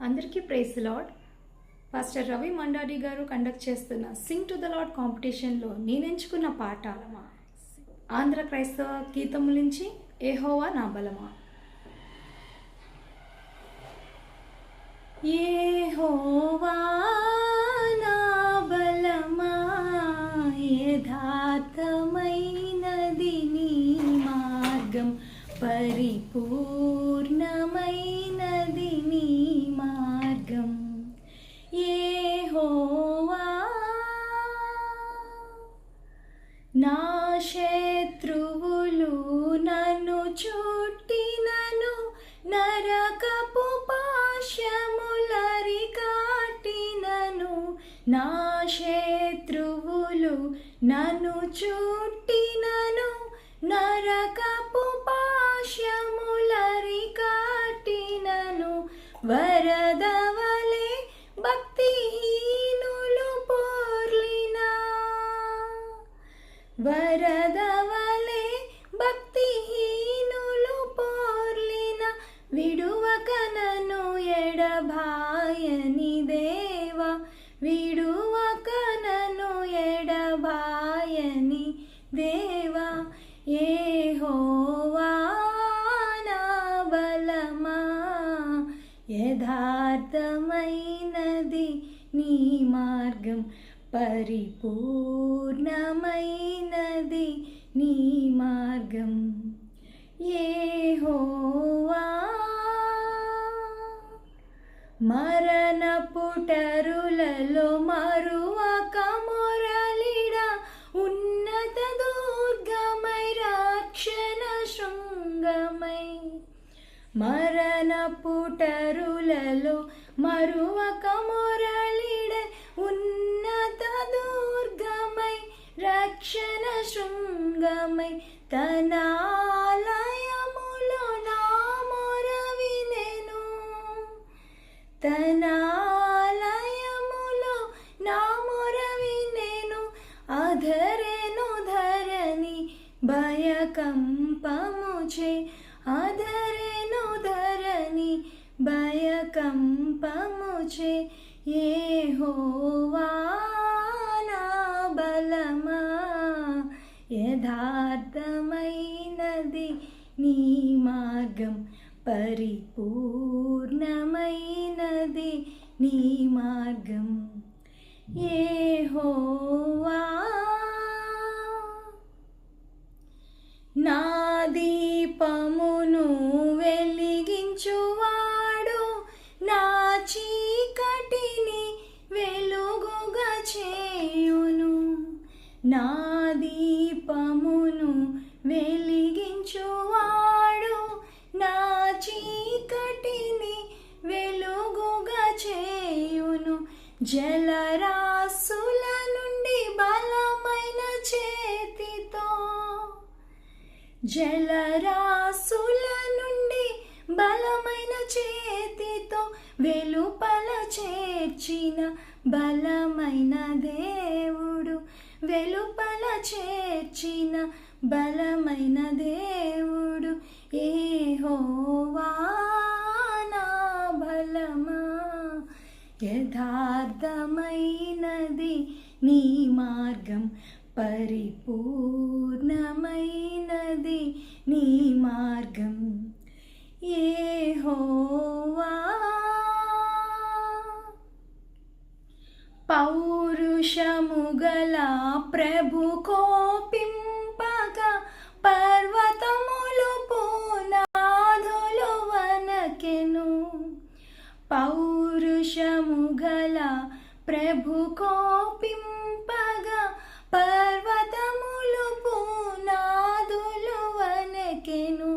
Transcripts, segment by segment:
అందరికీ praise the Lord. Pastor Ravi Mandadi గారు conduct చేస్తున్న సింగ్ టు ద లార్డ్ కాంపిటీషన్లో నేను ఎంచుకున్న పాట ఆంధ్ర క్రైస్తవ గీతము నుంచి యెహోవా నా బలమా. యెహోవా నా బలమా, యథార్థమైనది నీ మార్గం, పరిపూర్ణమైనది నీ మార్గం. యెహోవా నా శత్రువులు నన్ను చుట్టినను, నరకపు పాశములరికాటినను. నా శత్రువులు నన్ను చుట్టినను, నరకపు పాశములరికాటినను. వరదవలే భక్తిహీనులు పోర్లినా, వరదవలే భక్తిహీనులు పోర్లిన, విడువక నన్ను ఎడబాయని దేవా, విడువక నన్ను ఎడబాయని దేవా. యెహోవా నా బలమా, యథార్థమైనది నీ మార్గం, పరిపూర్ణమైనది నీ మార్గం. యెహోవా మరణ పుటరులలో మరువక మొరలిడ, ఉన్నత దుర్గమై రక్షణ శృంగమై. మరణ పుటరులలో మరువక మొరలిడ, ఉన్నత దుర్గమై రక్షణ శృంగమై. తన ఆలయములో నా మొర వినెను, తన ఆలయములో నా మొర వినెను. అధరెను ధరణి భయకంపముచే, అధరెను ధరణి భయకంపముచే. యెహోవా నా బలమా, యథార్థమైనది నీ మార్గం, పరిపూర్ణమైనది నీ మార్గం. యెహోవా నా దీపమును వెలిగించువాడు, నా చీకటిని వెలుగుగా చేయును. నా దీపమును వెలిగించువాడు, నా చీకటిని వెలుగుగా చేయును. జలరాశుల నుండి బలమైన చేతితో, జలరాశుల నుండి బలమైన చేతితో వెలుపల చేర్చిన బలమైన దేవుడు, వెలుపల చేర్చిన బలమైన దేవుడు. యెహోవా నా బలమా, యథార్థమైనది నీ మార్గం, పరిపూర్ణమైనది నీ మార్గం. యెహోవా పౌరుషము గల ప్రభు కోపింపగా, పర్వతములు పునాదులు వనకెను. పౌరుషము గల ప్రభు కోపింపగా, పర్వతములు పునాదులు వనకెను.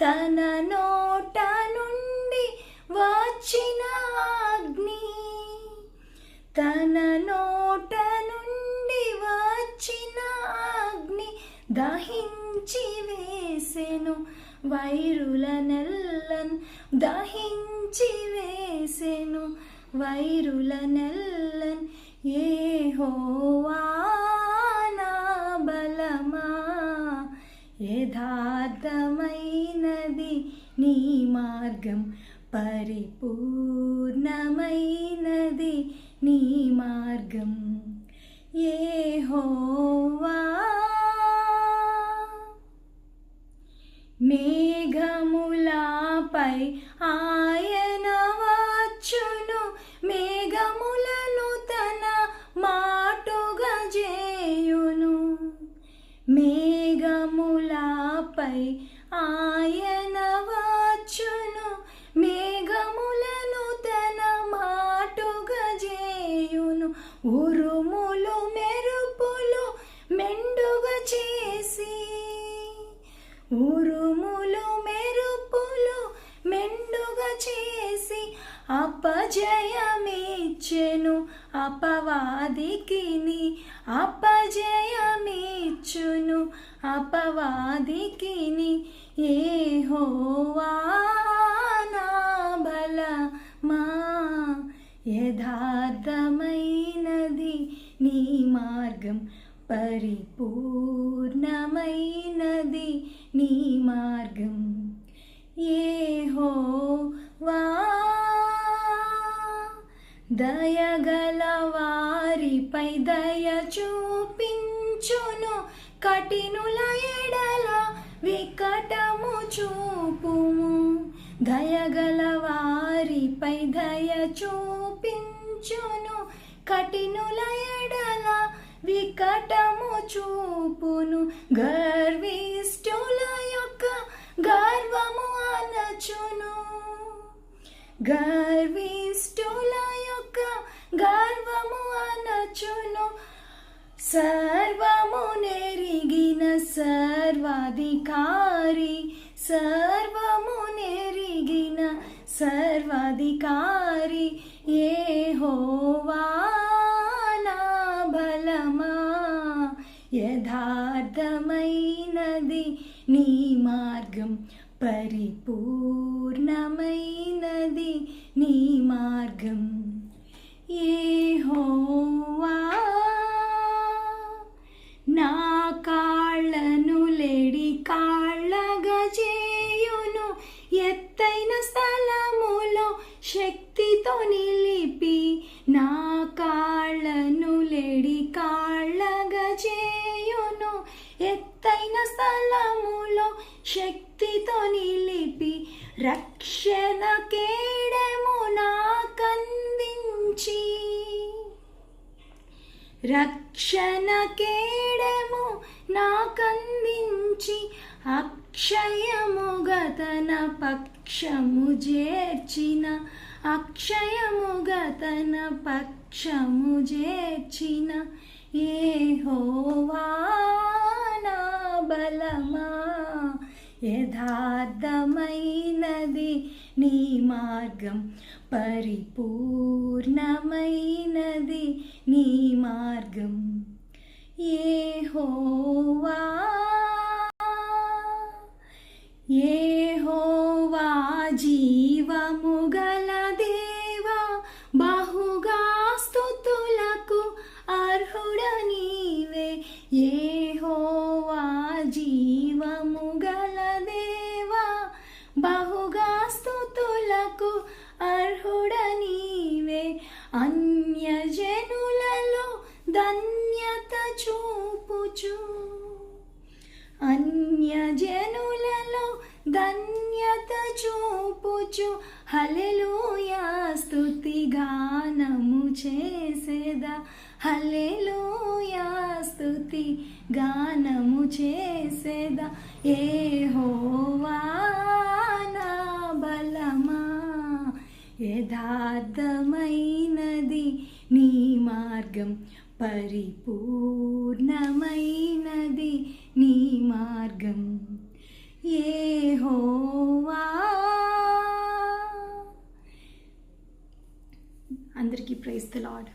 తన నోట నుండి వచ్చిన అగ్ని, తన నోట నుండి వచ్చిన అగ్ని దహించి వేసెను వైరులనెల్లన్, దహించి వేసెను వైరులనెల్లన్. యెహోవా నా బలమా, యథార్థమైనది నీ మార్గం, పరిపూర్ణమైనది నీ మార్గం యెహోవా. మేఘములపై ఆయన వచ్చును, మేఘములను తన మాటుగా చేయును. మేఘములపై ఆయన వచ్చును, మేఘములను తన మాటుగా చేయును. ఉరుములు మెరుపులు మెండుగా చేసి, ఉరుములు మెరుపులు మెండుగా చేసి అపజయమిచ్చెను అపవాదికిని, అపజయమిచ్చును అపవాదికిని. యెహోవా నా బలమా, యథార్థమైనది నీ మార్గం, పరిపూర్ణమైనది నీ మార్గం యెహోవా. దయగల వారిపై దయ చూపించును, కఠినుల ఎడల వికటము చూపుము. దయగల వారిపై దయ చూపించును, కఠినుల ఎడల వికటము చూపును. గర్విష్ఠుల యొక్క గర్వము అణచును, గర్విష్ఠుల యొక్క గర్వము అణచును. సర్వము నెరిగిన సర్వాధికారి, సర్వము నెరిగిన సర్వాధికారి యెహోవా నా బలమా, యథార్థమైనది నీ మార్గం, పరిపూర్ణమైనది నీ మార్గం యెహోవా. నా కాళ్ళను లేడి కాళ్ళగా చేయును, ఎత్తైన స్థలములో శక్తితో నిలిపి. నా కాళ్ళను లేడి కాళ్ళగా చేయును, ఎత్తైన స్థలములో శక్తితో నిలిపి. రక్షణ కేడము నాకందించి, రక్షణ కేడము నాకందించి, అక్షయముగా తన పక్షము చేర్చిన, అక్షయముగా తన పక్షము చేర్చిన. యెహోవా నా బలమా, యథార్థమైనది నీ మార్గం, పరిపూర్ణమైనది నీ మార్గం యెహోవా. యెహోవా జీవము గల దేవా, బహుగా స్తుతులకు అర్హుడ నీవే. యెహోవా జీవము గల దేవా, బహుగా స్తుతులకు అర్హుడ నీవే. అన్యజనులలో ధన్యత చూపుచు, అన్యజనులలో ధన్యత చూపుచు, హల్లెలూయా స్తుతి గానము చేసేదా, హల్లెలూయా స్తుతి గానము చేసేదా. యెహోవా నా బలమా, యథార్థమైనది నీ మార్గం, పరిపూర్ణమైనది నీ మార్గం యెహోవా. అందరికీ ప్రైజ్ ది లార్డ్.